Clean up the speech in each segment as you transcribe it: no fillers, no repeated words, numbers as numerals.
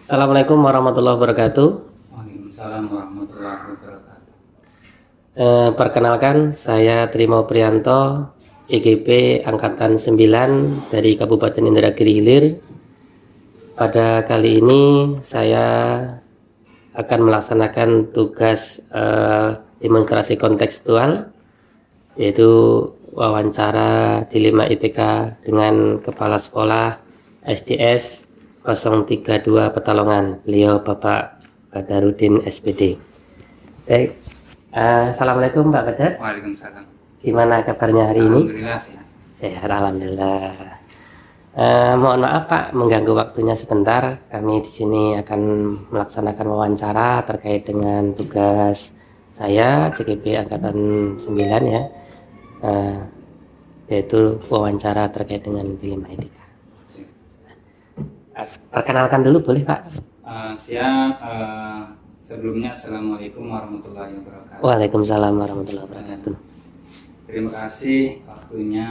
Assalamualaikum warahmatullahi wabarakatuh. Waalaikumsalam warahmatullahi wabarakatuh. Perkenalkan, saya Trimo Prianto, CGP Angkatan 9 dari Kabupaten Indragiri Hilir. Pada kali ini saya akan melaksanakan tugas demonstrasi kontekstual, yaitu wawancara dilema ITK dengan Kepala Sekolah SDS 032 Petalongan, beliau Bapak Badarudin SPD. Baik, Assalamualaikum Pak Badar. Waalaikumsalam. Gimana kabarnya hari ini? Alhamdulillah sehat. Sehat, alhamdulillah. Mohon maaf Pak, mengganggu waktunya sebentar. Kami di sini akan melaksanakan wawancara terkait dengan tugas saya CGP Angkatan 9 ya, yaitu wawancara terkait dengan dilema etika. Perkenalkan dulu boleh Pak? Siap. Sebelumnya Assalamualaikum warahmatullahi wabarakatuh. Waalaikumsalam warahmatullahi wabarakatuh. Terima kasih waktunya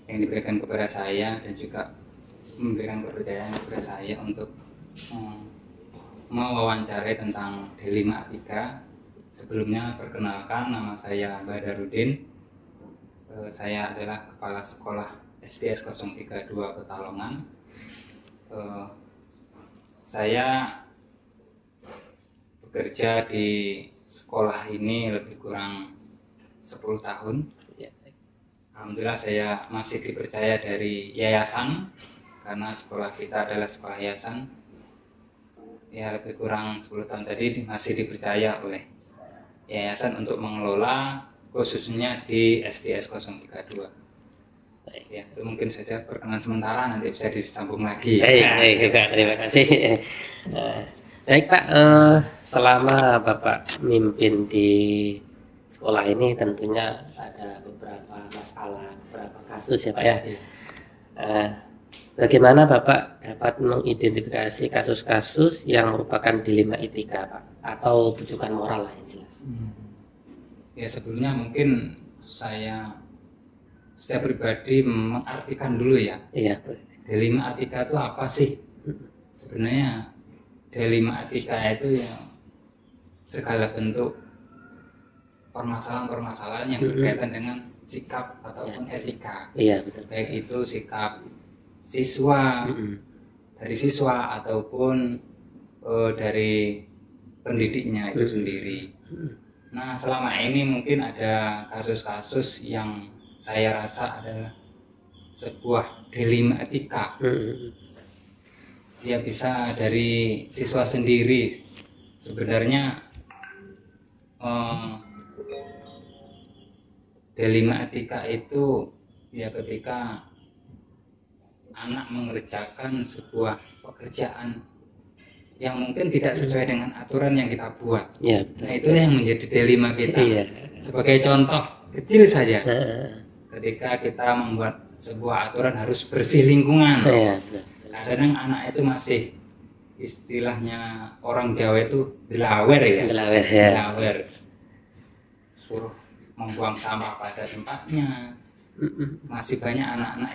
yang diberikan kepada saya dan juga memberikan kepercayaan kepada saya untuk mewawancarai tentang dilema etika. Sebelumnya perkenalkan, nama saya Badarudin. Saya adalah Kepala Sekolah SDS 032 Petalongan. Saya bekerja di sekolah ini lebih kurang 10 tahun. Alhamdulillah saya masih dipercaya dari yayasan, karena sekolah kita adalah sekolah yayasan. Ya, lebih kurang 10 tahun tadi masih dipercaya oleh yayasan untuk mengelola khususnya di SDS 032. Ya, itu mungkin saja perkenalan sementara, nanti bisa disambung lagi. Baik, terima kasih. Baik Pak, selama Bapak mimpin di sekolah ini tentunya ada beberapa masalah, beberapa kasus ya Pak ya. Bagaimana Bapak dapat mengidentifikasi kasus-kasus yang merupakan dilema etika Pak, atau bujukan moral lah yang jelas? Ya, sebelumnya mungkin saya pribadi mengartikan dulu ya. Iya. Dilema etika itu apa sih? Sebenarnya dilema etika itu ya segala bentuk permasalahan-permasalahan yang berkaitan dengan sikap ataupun etika. Iya, betul. Baik itu sikap siswa, dari siswa ataupun dari pendidiknya itu sendiri. Nah, selama ini mungkin ada kasus-kasus yang saya rasa adalah sebuah dilema etika. Ya, bisa dari siswa sendiri. Sebenarnya dilema etika itu ya ketika anak mengerjakan sebuah pekerjaan yang mungkin tidak sesuai dengan aturan yang kita buat. Ya, nah, itulah yang menjadi dilema kita. Iya. Sebagai contoh kecil saja, ketika kita membuat sebuah aturan harus bersih lingkungan. Iya, kadang anak itu masih, istilahnya orang Jawa itu delawer ya. Delawer. Suruh membuang sampah pada tempatnya. Masih banyak anak-anak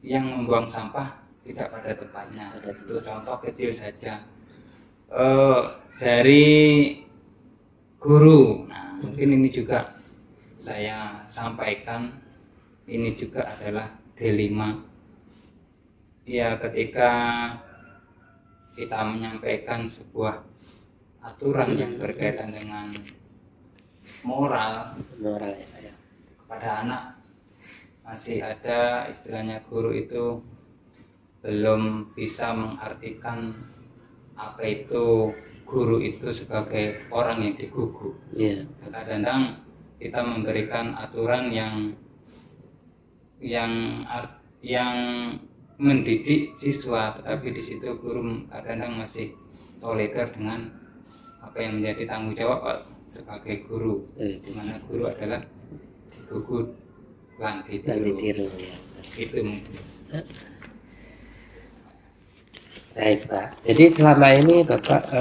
yang membuang sampah tidak pada tempatnya. Itu contoh kecil saja. Dari guru, nah mungkin ini juga saya sampaikan, ini juga adalah dilema. Ya, ketika kita menyampaikan sebuah aturan yang berkaitan dengan moral ya, kepada anak, masih ada istilahnya guru itu belum bisa mengartikan apa itu guru itu sebagai orang yang digugu. Kadang-kadang kita memberikan aturan yang mendidik siswa, tetapi di situ guru kadang-kadang masih tolerir dengan apa yang menjadi tanggung jawab sebagai guru, di mana guru adalah digugu lan ditiru. Itu mungkin. Baik Pak, jadi selama ini Bapak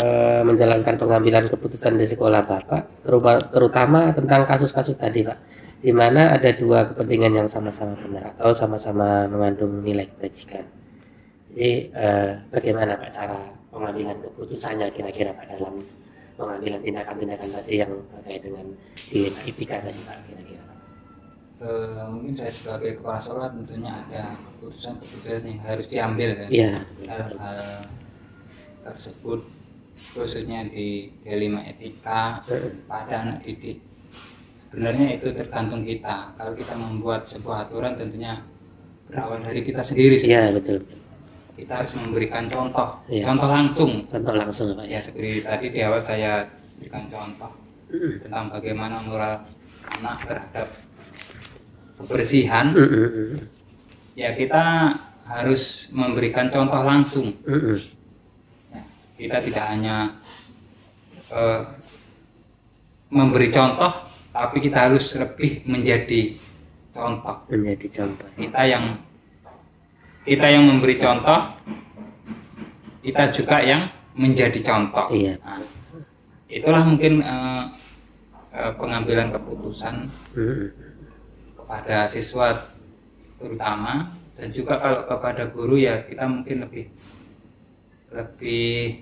menjalankan pengambilan keputusan di sekolah Bapak, terutama tentang kasus-kasus tadi Pak, di mana ada dua kepentingan yang sama-sama benar atau sama-sama mengandung nilai kebajikan. Jadi bagaimana Pak cara pengambilan keputusannya kira-kira Pak dalam pengambilan tindakan-tindakan tadi yang terkait dengan dilema etika tadi Pak kira-kira? Mungkin saya sebagai kepala sekolah tentunya ada keputusan-keputusan yang harus diambil kan. Iya. Hal-hal tersebut khususnya di dilema etika pada anak didik. Sebenarnya itu tergantung kita. Kalau kita membuat sebuah aturan tentunya berawal dari kita sendiri. Iya betul. Kita harus memberikan contoh, Iya. contoh langsung. Contoh langsung Pak Ya ya. seperti tadi di awal saya berikan contoh tentang bagaimana moral anak terhadap kebersihan. Ya kita harus memberikan contoh langsung. Ya, kita tidak hanya memberi contoh, tapi kita harus lebih menjadi contoh. Menjadi contoh. Kita yang memberi contoh, kita juga yang menjadi contoh. Iya. Nah, itulah mungkin pengambilan keputusan kepada siswa terutama, dan juga kalau kepada guru ya kita mungkin lebih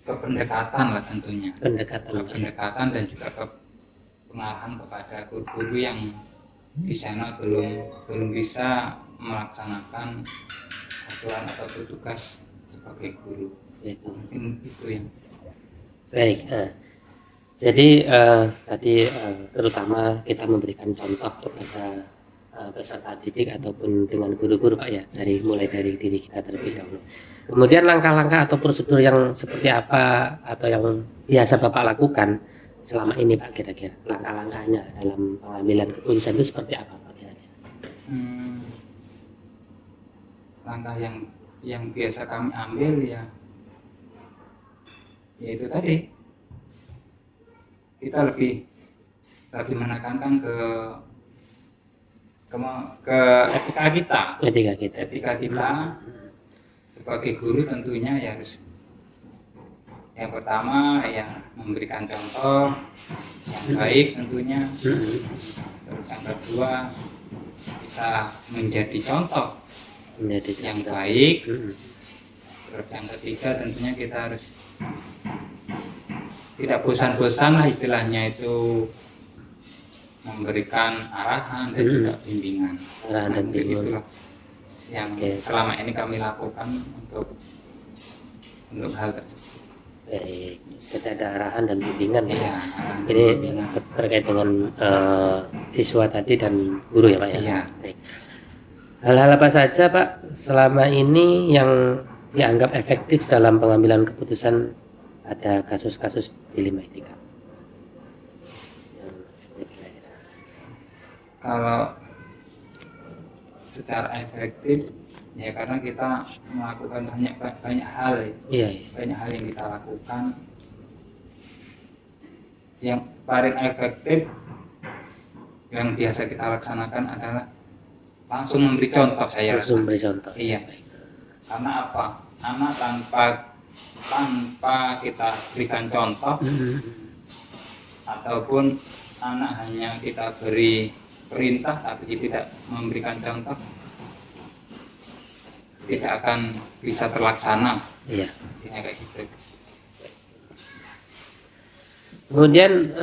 ke pendekatan lah tentunya. Pendekatan dan juga ke pengarahan kepada guru-guru yang di sana belum bisa melaksanakan aturan atau tugas sebagai guru. Mungkin itu yang baik. Jadi tadi terutama kita memberikan contoh kepada peserta didik ataupun dengan guru-guru Pak ya, mulai dari diri kita terlebih dahulu. Kemudian langkah-langkah atau prosedur yang seperti apa atau yang biasa Bapak lakukan selama ini Pak kira-kira langkah-langkahnya dalam pengambilan keputusan itu seperti apa Pak kira-kira? Langkah yang biasa kami ambil ya itu tadi, kita lebih menekankan ke etika kita sebagai guru. Tentunya ya harus yang pertama ya memberikan contoh yang baik tentunya. Terus yang kedua kita menjadi contoh yang baik. Terus yang ketiga tentunya kita harus tidak bosan-bosan lah istilahnya itu memberikan arahan dan juga bimbingan. Itulah yang selama ini kami lakukan untuk hal tersebut. Baik, jadi ada arahan dan bimbingan ya. Ini terkait dengan siswa tadi dan guru ya Pak ya. Iya. Baik. Hal-hal apa saja Pak selama ini yang dianggap efektif dalam pengambilan keputusan pada kasus-kasus dilema etika? Kalau secara efektif ya karena kita melakukan banyak hal ya. Banyak hal yang kita lakukan. Yang paling efektif yang biasa kita laksanakan adalah langsung memberi contoh. Langsung memberi contoh. Iya. Karena apa? Anak tanpa kita berikan contoh ataupun anak hanya kita beri perintah tapi tidak memberikan contoh, tidak akan bisa terlaksana. Iya. Kayak gitu. Kemudian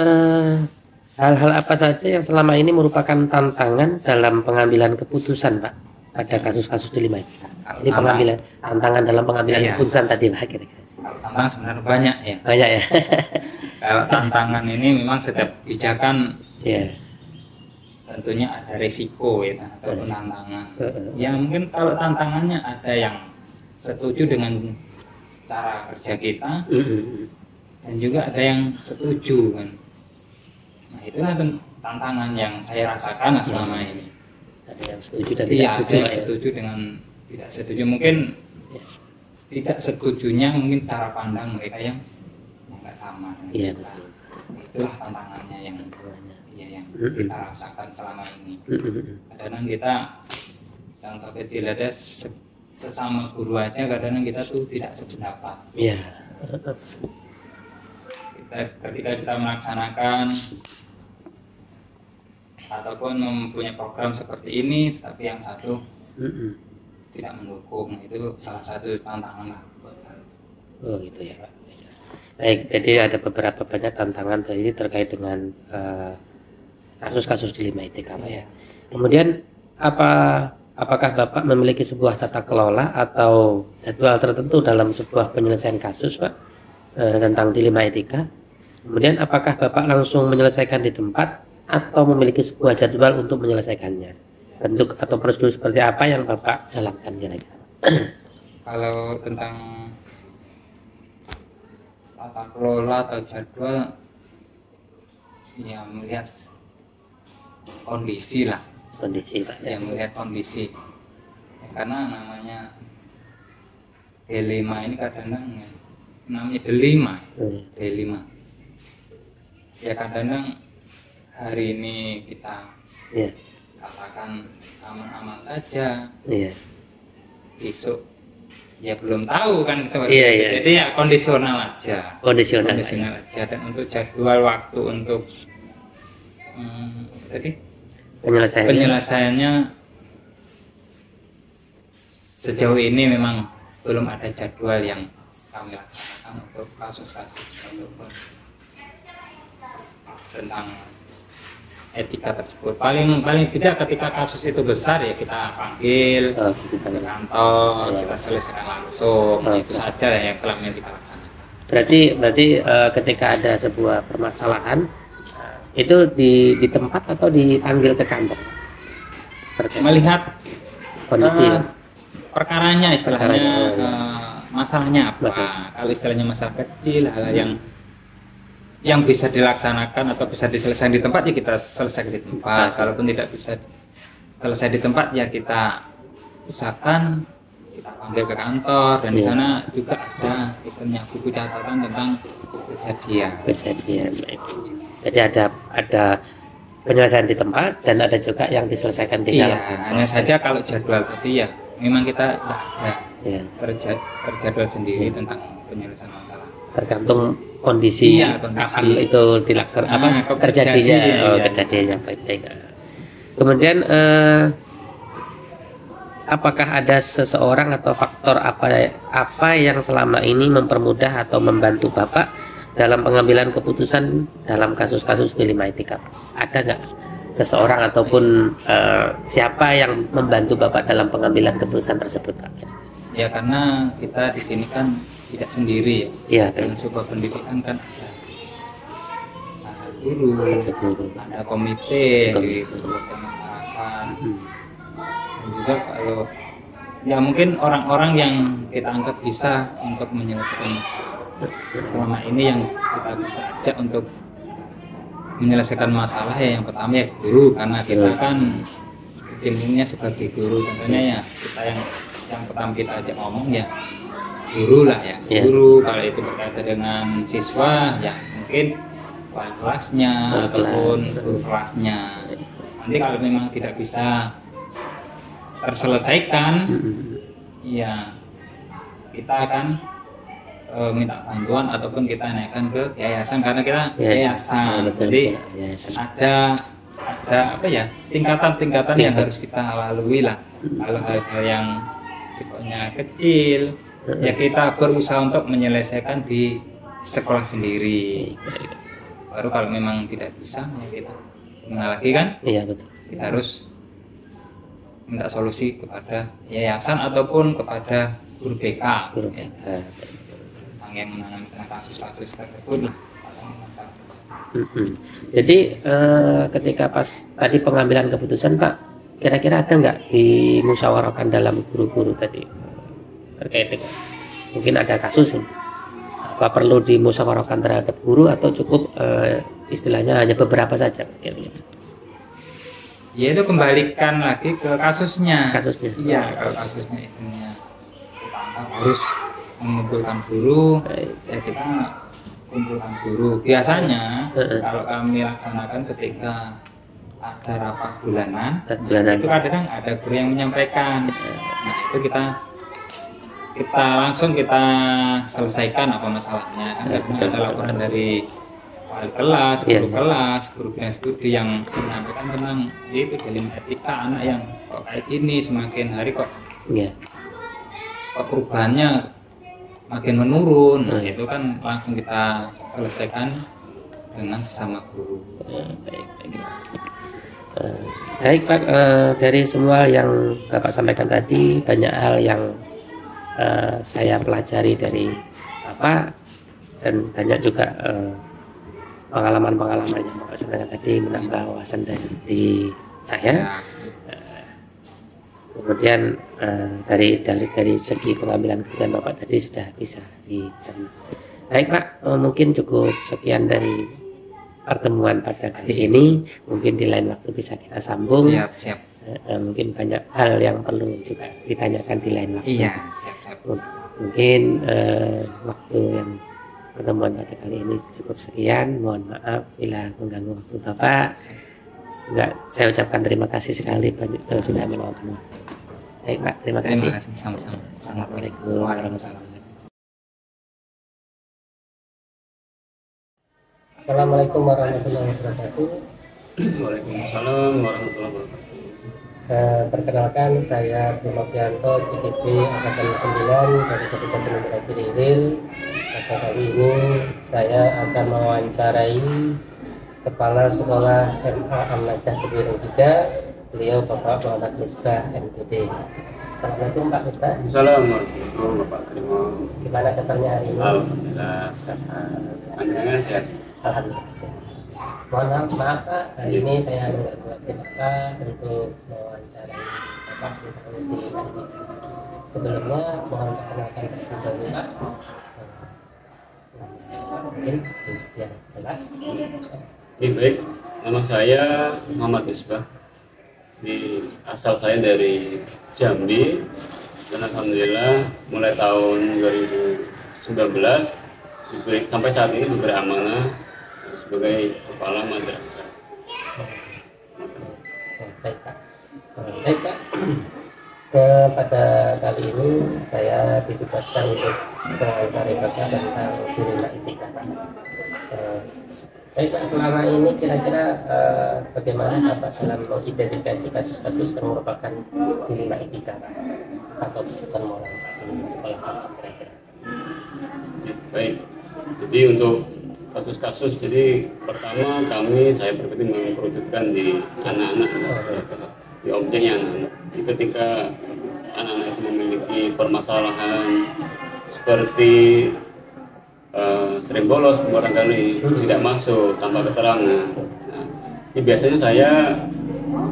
hal-hal apa saja yang selama ini merupakan tantangan dalam pengambilan keputusan Pak pada kasus-kasus dilema etika? Ini pengambilan tantangan dalam pengambilan keputusan tadi Pak kira-kira. Kalau tantangan sebenarnya banyak ya. Banyak ya. Kalau tantangan ini memang setiap kebijakan tentunya ada resiko ya atau tantangan. Ya mungkin kalau tantangannya ada yang setuju dengan cara kerja kita dan juga ada yang setuju kan. Nah itulah tantangan yang saya rasakan selama ini. Ada yang setuju dan tidak setuju. Ada yang setuju dengan tidak setuju. Mungkin tidak setujunya mungkin cara pandang mereka yang nggak sama. Iya betul. Itulah tantangannya yang kita rasakan selama ini. Kadang kita contoh kecil ada sesama guru aja kadang kita tuh tidak sependapat. Iya. Ketika kita melaksanakan ataupun mempunyai program seperti ini, tapi yang satu tidak mendukung. Itu salah satu tantangan lah. Oh gitu ya Pak. Baik, jadi ada beberapa banyak tantangan tadi terkait dengan kasus-kasus di Lima ITK Pak ya. Kemudian apakah Bapak memiliki sebuah tata kelola atau jadwal tertentu dalam sebuah penyelesaian kasus Pak tentang dilema etika? Kemudian apakah Bapak langsung menyelesaikan di tempat atau memiliki sebuah jadwal untuk menyelesaikannya? Bentuk atau prosedur seperti apa yang Bapak jalankan kira-kira? Kalau tentang tata kelola atau jadwal, ya melihat kondisi lah. Kondisi Pak Ya melihat kondisi ya, karena namanya D5 ini kadang-kadang namanya D5 D5 ya, kadang-kadang hari ini kita katakan aman-aman saja, besok ya belum tahu kan seperti itu. Jadi ya kondisional aja dan untuk jadwal waktu untuk penyelesaiannya sejauh ini memang belum ada jadwal yang kami laksanakan untuk kasus-kasus tentang etika tersebut. Paling tidak ketika kasus itu besar ya kita panggil ke kantor, kita selesaikan langsung. Itu saja yang selama ini kita laksanakan. Berarti ketika ada sebuah permasalahan itu di tempat atau dipanggil ke kantor? Melihat kondisi perkaranya, istilahnya masalahnya apa. Kalau istilahnya masalah kecil, hal yang bisa dilaksanakan atau bisa diselesaikan di tempat ya kita selesaikan di tempat. Kalaupun tidak bisa selesai di tempat ya kita usahakan kita panggil ke kantor, dan di sana juga ada istilahnya buku catatan tentang kejadian. Baik. Jadi ada penyelesaian di tempat dan ada juga yang diselesaikan di dalam kantor. Hanya saja kalau jadwal tadi ya memang kita terjadwal sendiri tentang penyelesaian masalah. Tergantung kondisi kapan itu dilaksanakan kejadiannya. Baik. Kemudian apakah ada seseorang atau faktor apa yang selama ini mempermudah atau membantu Bapak dalam pengambilan keputusan dalam kasus-kasus dilema etika? Ada nggak seseorang ataupun siapa yang membantu Bapak dalam pengambilan keputusan tersebut Pak? Ya karena kita di sini kan tidak sendiri ya. Dalam sebuah pendidikan kan ada guru, ada komite di berbagai masyarakat, dan juga kalau ya mungkin orang-orang yang kita anggap bisa untuk menyelesaikan masalah. Selama ini yang kita bisa ajak untuk menyelesaikan masalah ya yang pertama ya guru, karena kita kan timnya sebagai guru. Tentunya ya kita yang pertama kita ajak ngomong ya guru lah ya. Guru kalau itu berkaitan dengan siswa ya mungkin wali kelasnya ataupun guru kelasnya. Nanti kalau memang tidak bisa terselesaikan ya kita akan minta bantuan ataupun kita naikkan ke yayasan, karena kita yayasan. Jadi ada apa ya tingkatan-tingkatan yang harus kita lalui lah. Kalau hal-hal yang sifatnya kecil ya kita berusaha untuk menyelesaikan di sekolah sendiri. Baru kalau memang tidak bisa ya kita gimana lagi kan? Iya betul. Kita harus minta solusi kepada yayasan ataupun kepada guru BK. Yang menangani kasus-kasus tersebut lah. Jadi ketika pas tadi pengambilan keputusan Pak, kira-kira ada nggak dimusyawarahkan dalam guru-guru tadi terkait dengan mungkin ada kasus ini? Apa perlu dimusyawarahkan terhadap guru atau cukup istilahnya hanya beberapa saja? Ya itu kembalikan lagi ke kasusnya. Iya, kalau kasusnya istilahnya kita anggap harus mengumpulkan guru, ya kita kumpulkan guru. Biasanya kalau kami laksanakan ketika ada rapat bulanan, itu kadang ada guru yang menyampaikan. Nah itu kita langsung kita selesaikan apa masalahnya. Kan ada laporan dari wali kelas, guru kelas, guru bina studi yang menyampaikan tentang itu dilema etika anak yang kok kayak gini, semakin hari kok Iya. perubahannya makin menurun. Nah, itu kan langsung kita selesaikan dengan sesama guru. Baik Pak, dari semua yang Bapak sampaikan tadi, banyak hal yang saya pelajari dari Bapak, dan banyak juga pengalaman-pengalaman yang Bapak sampaikan tadi menambah wawasan dari saya. Kemudian dari segi pengambilan keputusan Bapak tadi sudah bisa dicerna. Baik Pak, mungkin cukup sekian dari pertemuan pada kali ini. Mungkin di lain waktu bisa kita sambung. Siap. Mungkin banyak hal yang perlu juga ditanyakan di lain waktu. Iya, siap. Mungkin waktu yang pertemuan pada kali ini cukup sekian. Mohon maaf bila mengganggu waktu Bapak. Juga saya ucapkan terima kasih sekali sudah meluangkan waktu. Baik Pak, terima kasih. Sama-sama. Assalamualaikum warahmatullahi wabarakatuh. Assalamualaikum warahmatullahi wabarakatuh. Waalaikumsalam warahmatullahi wabarakatuh. Perkenalkan, saya Trimafianto, CGP Angkatan 9 dari Kabupaten Indragiri Hilir. Pada kali ini saya akan mewawancarai Kepala Sekolah MA An-Najah Kediri 3, beliau Bapak Muhammad Misbah MPD. Assalamualaikum Pak Misbah. Assalamualaikum Bapak Terima. Gimana kabarnya hari ini? Alhamdulillah sehat. Panjangan sehat. Alhamdulillah sehat. Mohon maaf Pak, hari ini saya mengganggu waktu Bapak untuk mewawancarai Bapak tentang pendidikan ini. Sebelumnya mohon perkenalkan terlebih dahulu Pak. Mungkin biar jelas. Baik. Nama saya Muhammad Misbah. Asal saya dari Jambi, dan alhamdulillah mulai tahun 2019 sampai saat ini diberi amanah sebagai kepala madrasah. Baik Pak. Baik Pak. Pada kali ini saya ditugaskan untuk mewawancarai Bapak tentang Dilema Etika Pak. Baik Pak, selama ini kira-kira bagaimana Bapak dalam mengidentifikasi kasus-kasus yang merupakan dilema etika Pak, atau kejutan moral Pak di sekolah Bapak kira-kira? Baik, jadi untuk kasus-kasus, jadi pertama saya pribadi mengerucutkan di anak-anak, di objeknya anak-anak. Jadi ketika anak-anak itu memiliki permasalahan seperti sering bolos, barangkali tidak masuk tanpa keterangan. Nah, ini biasanya saya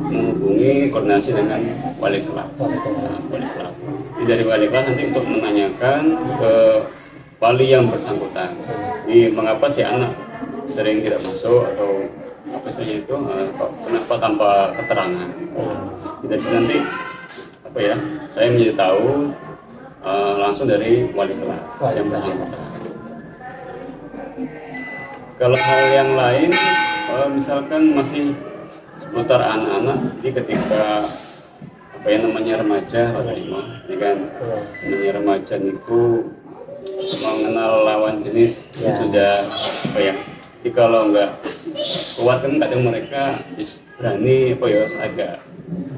menghubungi koordinasi dengan wali kelas. Jadi dari wali kelas nanti untuk menanyakan ke wali yang bersangkutan. Jadi mengapa si anak sering tidak masuk atau apa istilahnya itu, kenapa tanpa keterangan. Jadi nanti saya menjadi tahu langsung dari wali kelas yang bersangkutan. Kalau hal yang lain, misalkan masih seputar anak-anak, jadi ketika remaja, ini kan namanya remaja itu mengenal lawan jenis sudah jadi kalau nggak kuat kan kadang mereka berani agak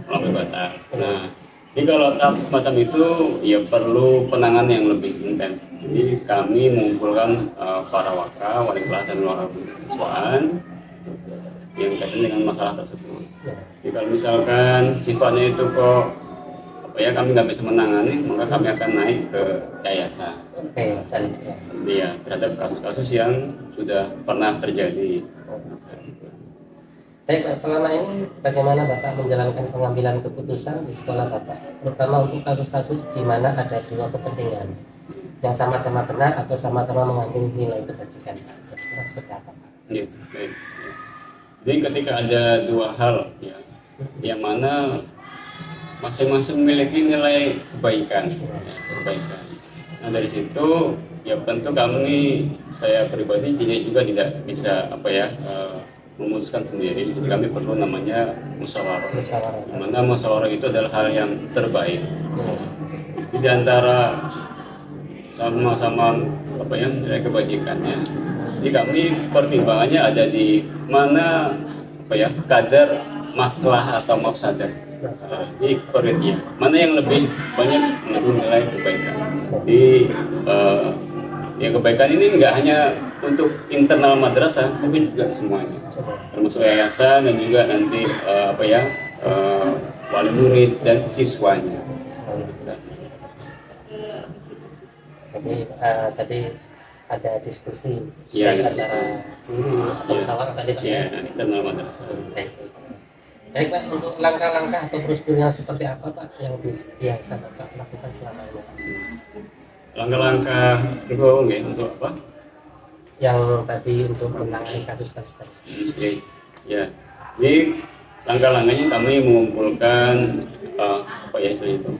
melampaui batas. Nah, jadi kalau tahap semacam itu ya perlu penanganan yang lebih intens. Jadi kami mengumpulkan para wali kelas dan orang siswaan yang kaitan dengan masalah tersebut. Jadi kalau misalkan sifatnya itu kami nggak bisa menangani, maka kami akan naik ke yayasan. Iya, terhadap kasus-kasus yang sudah pernah terjadi. Baik Pak, selama ini bagaimana Bapak menjalankan pengambilan keputusan di sekolah Bapak, terutama untuk kasus-kasus di mana ada dua kepentingan yang sama-sama benar atau sama-sama mengandung nilai kebajikan Pak? Kira-kira seperti apa Pak? Ya, baik. Jadi ketika ada dua hal yang mana masing-masing memiliki nilai kebaikan. Nah dari situ ya tentu saya pribadi juga tidak bisa memutuskan sendiri. Jadi kami perlu namanya musyawarah. Di mana musyawarah itu adalah hal yang terbaik. Di antara sama-sama nilai kebajikannya. Jadi kami pertimbangannya ada di mana kadar maslahat atau mafsadah. Di koridornya mana yang lebih banyak mengandung nilai kebaikan. Di ya kebaikan ini nggak hanya untuk internal madrasah, tapi juga semuanya, termasuk yayasan dan juga nanti wali murid dan siswanya. Jadi tadi ada diskusi Ya, antara guru atau musyawarah tadi Pak. Ya, internal madrasah. Baik Pak, untuk langkah-langkah atau prosedurnya seperti apa Pak yang biasa Bapak lakukan selama ini? Langkah-langkah itu untuk apa? Yang tadi untuk menangani kasus-kasus tadi. Ya. Jadi langkah-langkahnya kami mengumpulkan istilahnya itu.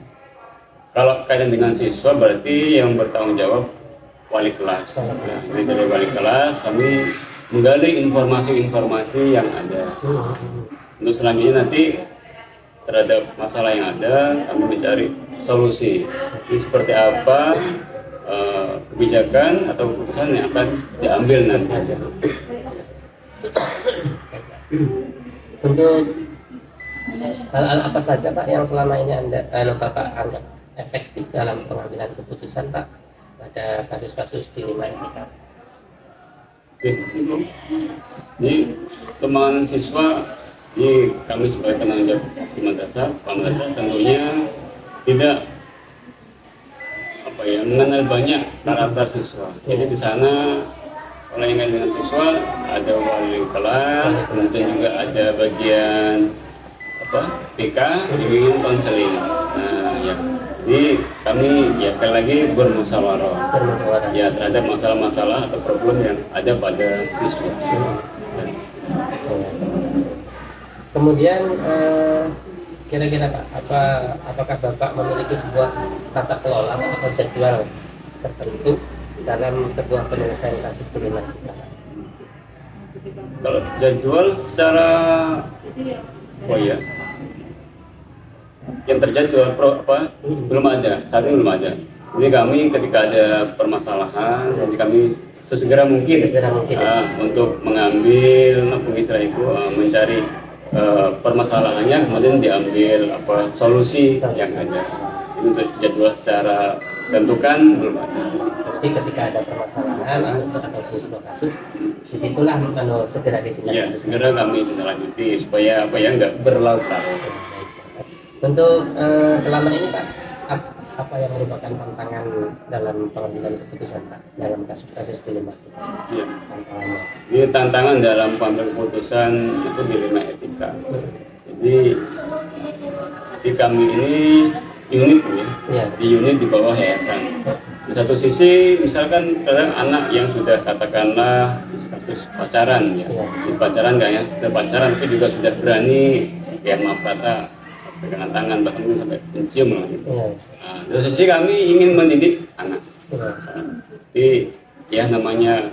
Kalau kaitan dengan siswa berarti yang bertanggung jawab wali kelas. Nah, dari wali kelas kami menggali informasi-informasi yang ada. Untuk selanjutnya nanti terhadap masalah yang ada kami mencari solusi. Ini seperti apa kebijakan atau keputusan yang akan diambil nanti. Untuk hal-hal apa saja Pak yang selama ini Bapak anggap efektif dalam pengambilan keputusan Pak pada kasus-kasus di 5 etika? Oke, jadi teman siswa ini kami sebagai penanggung jawab di madrasah tentunya tidak mengenal banyak karakter siswa. Jadi di sana kalau yang dengan siswa ada wali kelas, kemudian juga ada bagian PK, bimbingan konseling. Nah, ya. Jadi kami ya sekali lagi bermusyawarah ya terhadap masalah-masalah atau problem yang ada pada siswa. Kemudian kira-kira Pak, apakah Bapak memiliki sebuah tata kelola atau jadwal tertentu dalam sebuah penyelesaian kasus problematika? Kalau jadwal secara yang terjadwal belum ada, saat ini belum ada. Jadi kami ketika ada permasalahan, jadi kami sesegera mungkin untuk mengambil mencari permasalahannya, kemudian diambil solusi yang ada. Untuk jadwal secara tentukan belum ada. Tapi ketika ada permasalahan atau sebuah kasus, disitulah segera ditindak. Ya, segera kami tindak supaya nggak berlarut-larut. Untuk selama ini Pak, apa yang merupakan tantangan dalam pengambilan keputusan Pak dalam kasus-kasus dilematika? Ya. Ini tantangan dalam pengambilan keputusan itu dilema etika. Jadi di kami ini unit di unit di bawah yayasan. Di satu sisi misalkan kadang anak yang sudah katakanlah kasus pacaran di pacaran nggak yang sudah pacaran tapi juga sudah berani maaf kata pegangan tangan bahkan sampai mencium lah gitu. Nah, di sisi kami ingin mendidik anak. Jadi ya namanya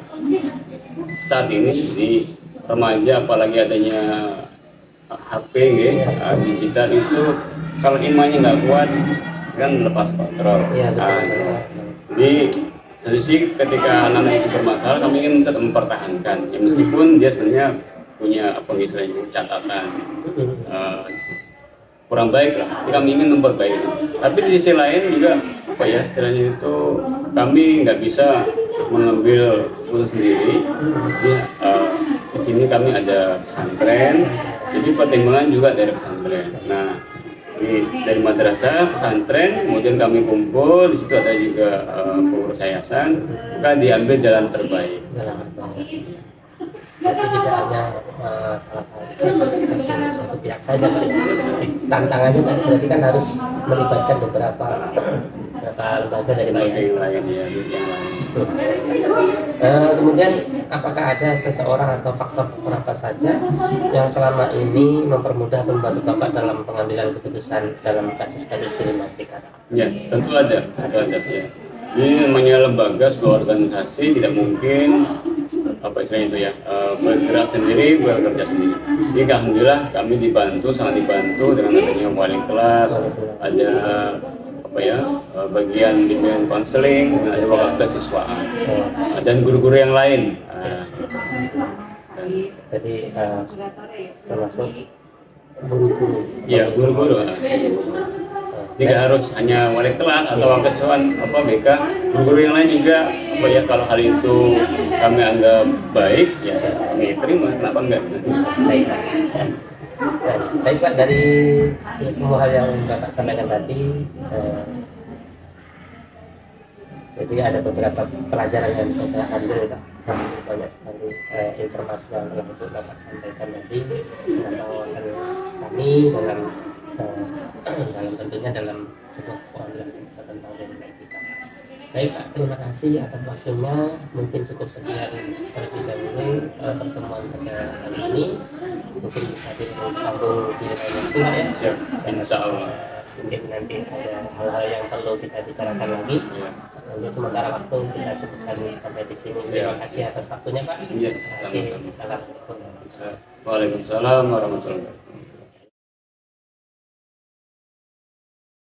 saat ini di remaja apalagi adanya HP digital itu kalau imannya nggak kuat kan lepas kontrol. Jadi satu sisi ketika anak-anak itu bermasalah kami ingin tetap mempertahankan ya, meskipun dia sebenarnya punya catatan kurang baik lah, tapi kami ingin memperbaiki. Tapi di sisi lain juga istilahnya itu kami nggak bisa mengambil keputusan sendiri. Di sini kami ada pesantren, jadi pertimbangan juga dari pesantren. Nah, dari madrasah, pesantren, kemudian kami kumpul, di situ ada juga pengurus yayasan, maka diambil jalan terbaik. Tapi tidak hanya salah satu pihak saja. Tantangannya tadi berarti kan harus melibatkan beberapa lembaga dari yang lain. Kemudian apakah ada seseorang atau faktor-faktor apa saja yang selama ini mempermudah atau membantu Bapak dalam pengambilan keputusan dalam kasus-kasus dilematika? Ya, tentu ada ya. Ini namanya lembaga, sebuah organisasi tidak mungkin bergerak sendiri, bekerja sendiri. Jadi alhamdulillah kami sangat dibantu dengan adanya wali kelas, ada bagian bimbingan konseling, ada wakil kesiswaan, dan guru-guru yang lain. Jadi termasuk guru-guru. Ya, guru-guru. Tidak harus hanya wali kelas atau waktuan BK, guru-guru yang lain juga apa ya, kalau hal itu kami anggap baik ya kami terima, kenapa enggak. Baik Pak. Baik Pak, dari semua hal yang Bapak sampaikan tadi, jadi ada beberapa pelajaran yang bisa saya ambil Pak. Banyak sekali informasi yang telah Bapak sampaikan tadi tentang wawasan kami dalam tentunya dalam sebuah pengambilan keputusan tentang genetika. Baik Pak, terima kasih atas waktunya. Mungkin cukup sekian terlebih dahulu pertemuan pada hari ini. Mungkin bisa disambung di lain waktu ya. Siap, insya Allah. Mungkin nanti ada hal-hal yang perlu kita bicarakan lagi. Untuk sementara waktu kita cukupkan sampai di sini. Terima kasih atas waktunya Pak. Iya, sama-sama. Assalamualaikum. Waalaikumsalam warahmatullahi wabarakatuh.